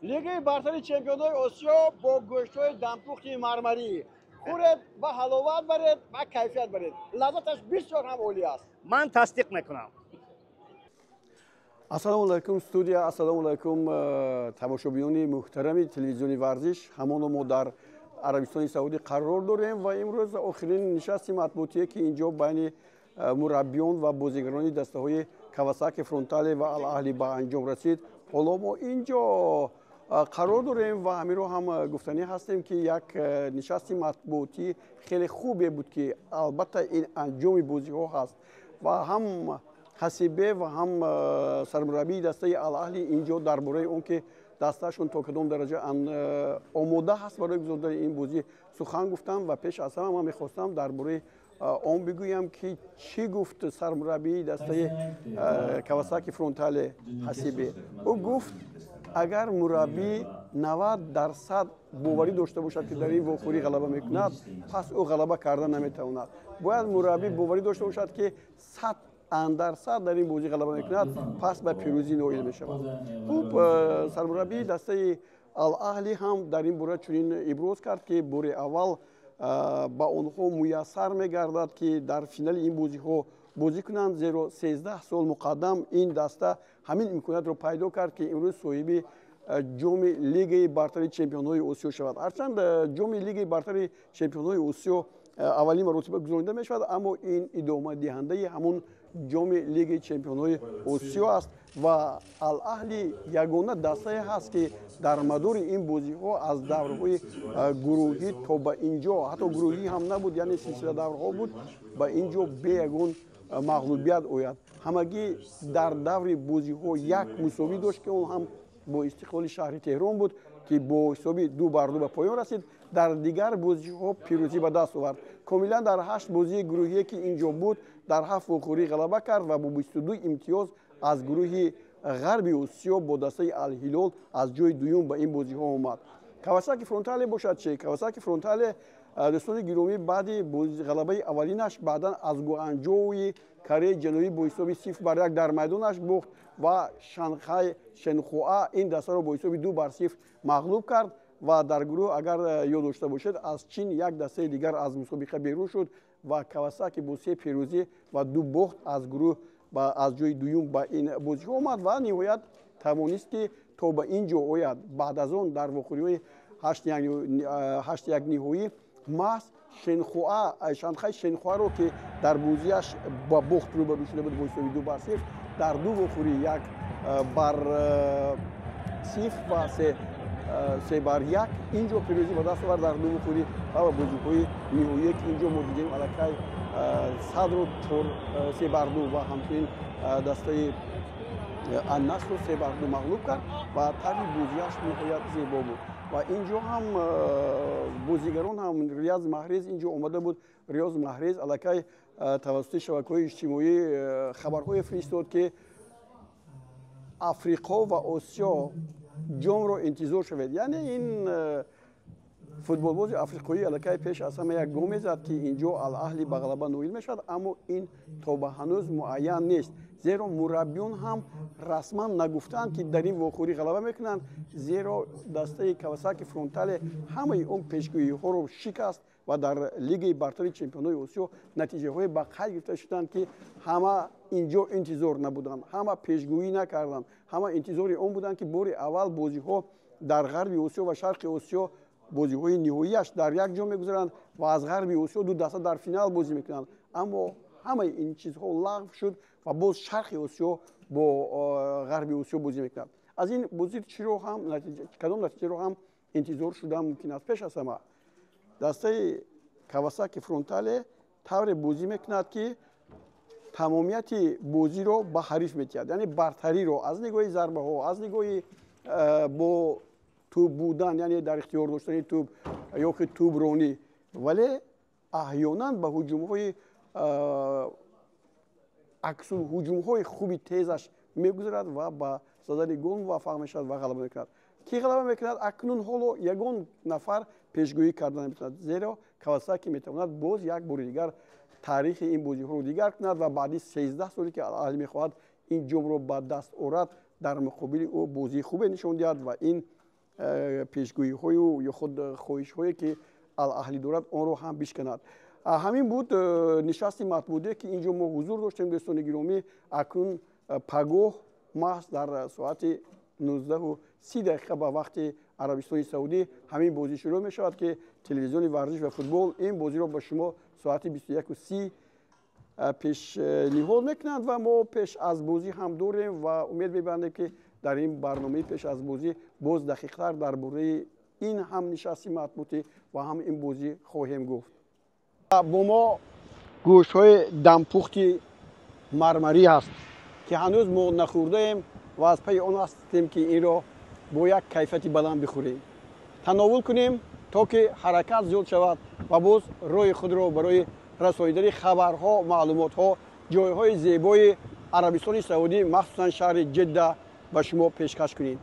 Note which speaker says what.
Speaker 1: لیگ برتر چمپیونای آسیا با گوشت‌های دمپختی مرمری خورد و حلاوت برید و کیفیت برید. لذتش بسیار هم عالی است.
Speaker 2: من تصدیق میکنم.
Speaker 1: ассалому алайкум студия, ассалому алайкум тамошобинони муҳтарами телевизиони варзиш. ҳамоно мо дар арабистони саудӣ қарор дорем ва имрӯз охирин нишасти матбуотие ки инҷо байни мураббиён ва бозигарони дастаҳои Кавасаки Фронтале ва Ал-Аҳли ба анҷом расид. ҳоло мо инҷо қарор дорем ва ҳамиро ҳам гуфтанӣ ҳастем ки як нишасти матбуотӣ хеле хубе буд ки албатта ин анҷоми бозиҳо ҳаст ва ҳам ҳасибе ва ҳам сармураббии дастаи Ал-Аҳли инҷо дар бораи он ки дастаашон то кадом дараҷа омода ҳаст барои гузоронидани ин бозӣ сухан гуфтам ва пеш аз ҳама ман мехостам дар бораи он бигӯям ки чӣ гуфт сармураббии дастаи Кавасаки Фронтале ҳасибе. ӯ гуфт агар мураббӣ 90% боварӣ дошта бошад ки дар ин вохӯрӣ ғалаба мекунад, пас ӯ ғалаба карда наметавонад. бояд мураббӣ боварӣ дошта бошад ки 100% дар ин бозӣ ғалаба мекунад, пас ба пирӯзӣ ноил мешавад. хуб сармураббии дастаи Ал-Аҳли ҳам дар ин бора чунин иброз кард ки бори аввал ба онҳо муяссар мегардад ки дар финали ин бозиҳо бозӣ кунанд, зеро 13 сол муқаддам ин даста ҳамин имкониятро пайдо кард ки имрӯз соҳиби ҷоми лигаи бартари чемпионҳои Осиё шавад. ҳарчанд ҷоми лигаи бартари чемпионҳои Осиё аввалин маротиба гузаронида мешавад, аммо ин идомадиҳандаи ҳамун ҷоми лигаи чемпионҳои Осиё аст ва Ал-Аҳли ягона дастае ҳаст ки дар мадори ин бозиҳо аз даврҳои гурӯҳӣ то ба инҷо, ҳатто гурӯҳӣ ҳам набуд, яъне силсила даврҳо буд, ба инҷо бе ягон мағлубият ояд. ҳамагӣ дар даври бозиҳо як мусовӣ дошт ки он ҳам бо истиқлоли шаҳри Теҳрон буд ки бо ҳисоби 2-2 ба поён расид. дар дигар бозиҳо пирӯзӣ ба даст овард. комилан дар 8 бозии гурӯҳие ки инҷо буд дар 7 вохӯрӣ ғалаба кард ва бо 22 имтиёз аз гурӯҳи ғарби Осиё бо дастаи Ал-Ҳилол аз ҷои дуюм ба ин бозиҳо омад. Кавасаки Фронтале бошад чӣ? Кавасаки Фронтале дӯстони гиромӣ баъди ғалабаи аввалинаш баъдан аз Гуанчжоуи Кореяи Ҷанубӣ бо ҳисоби 0-1 дар майдонаш бохт ва Шанхай Шенхуа ин дастаро бо ҳисоби 2-0 мағлуб кард ва дар гурӯҳ агар ёд дошта бошед аз Чин як дастаи дигар аз мусобиқа берун шуд ва Кавасаки бо 3 пирӯзӣ ва 2 бохт аз гурӯҳ аз ҷои дуюм ба ин бозиҳо омад ва ниҳоят тавонист ки то ба ин ҷо ояд. баъд аз он дар вохӯриҳои 8-1 ниҳоӣ маҳз Шанхай Шенхуаро ки дар бозиаш ба бохт рӯбарӯ шуда буд бо ҳисоби 2-0 дар 2 вохӯрӣ 1-0 ва 3-1 инҷо пирӯзӣ ба даст овард дар 2 вохӯрӣ ва ба бозиҳои ниҳоие ки инҷо мо дидем аллакай Садро 3-2 ва ҳамчунин дастаи Ан-Насрро 3-2 мағлуб кард ва тарҳи бозиаш ниҳоят зебо буд. ва инҷо ҳам бозигарон ҳам Риёз Маҳрез инҷо омада буд. Риёз Маҳрез аллакай тавассути шабакаҳои иҷтимоӣ хабарҳое фиристод ки Африқо ва Осиё ҷомро интизор шавед. яъне ин футболбози африқоӣ аллакай пеш аз ҳама як гом мезад ки инҷо Ал-Аҳли ба ғалаба ноил мешавад, аммо ин то ба ҳанӯз муайян нест. зеро мураббиён ҳам расман нагуфтанд ки дар ин вохӯрӣ ғалаба мекунанд, зеро дастаи Кавасаки Фронтале ҳамаи он пешгӯиҳоро шикаст ва дар лигаи бартари чемпионҳои Осиё натиҷаҳое ба қайд гирифта шуданд ки ҳама инҷо интизор набуданд, ҳама пешгӯӣ накарданд, ҳама интизори он буданд ки бори аввал бозиҳо дар ғарби Осиё ва шарқи Осиё бозиҳои ниҳоияш дар як ҷо мегузаранд ва аз ғарби Осиё ду даста дар финал бозӣ мекунанд, аммо ҳамаи ин чизҳо лағв шуд ва боз шарқи Осиё бо ғарби Осиё бозӣ мекунад. аз ин бозӣ кадом натиҷаро ҳам интизор шуда мумкин аст? пеш аз ҳама дастаи Кавасаки Фронтале тавре бозӣ мекунад ки тамомияти бозиро ба ҳариф метиҳад, яъне бартариро аз нигоҳи зарбаҳо, аз нигоҳи бо тӯб будан, яъне дар ихтиёр доштани тӯб ё ки тӯбронӣ, вале аҳёнан ба ҳуҷумҳои аксул ҳуҷумҳои хуби тезаш мегузарад ва ба задани гол муваффақ мешавад ва ғалаба мекунад. ки ғалаба мекунад? акнун ҳоло ягон нафар пешгӯӣ карда наметавонад, зеро Кавасаки метавонад боз як бори дигар таърихи ин бозиҳоро дигар кунад ва баъди 13 соле ки Ал-Аҳли мехоҳад ин ҷомро ба даст орад, дар муқобили ӯ бозии хубе нишон диҳад ва ин пешгӯиҳой ё худ хоҳишҳое ки алаҳлӣ дорад онро ҳам бишканад. ҳамин буд нишасти матбуъие ки инҷо мо ҳузур доштем. дӯстони гиромӣ, акнун пагоҳ маҳз дар соати 19:30 ба вақти Арабистони Саудӣ ҳамин бозӣ шурӯъ мешавад ки телевизиони варзиш ва футбол ин бозиро ба шумо соати 21:30 пешниҳод мекунанд ва мо пеш аз бозӣ ҳам дорем ва умед мебандем ки дар ин барномаи пеш аз бозӣ боз дақиқтар дар бораи ин ҳам нишасти матбуъӣ ва ҳам ин бозӣ хоҳем гуфт. бо мо гӯштҳои дампухти мармарӣ ҳаст ки ҳанӯз мо нахӯрдаем ва аз пайи он ҳастем ки инро бо як кайфияти баланд бихӯрем. тановул кунем то ки ҳаракат зиёд шавад ва боз роҳи худро барои расонидани хабарҳо, маълумотҳо, ҷойҳои зебои Арабистони Саудӣ, махсусан шаҳри Ҷидда ба шумо пешкаш кунем.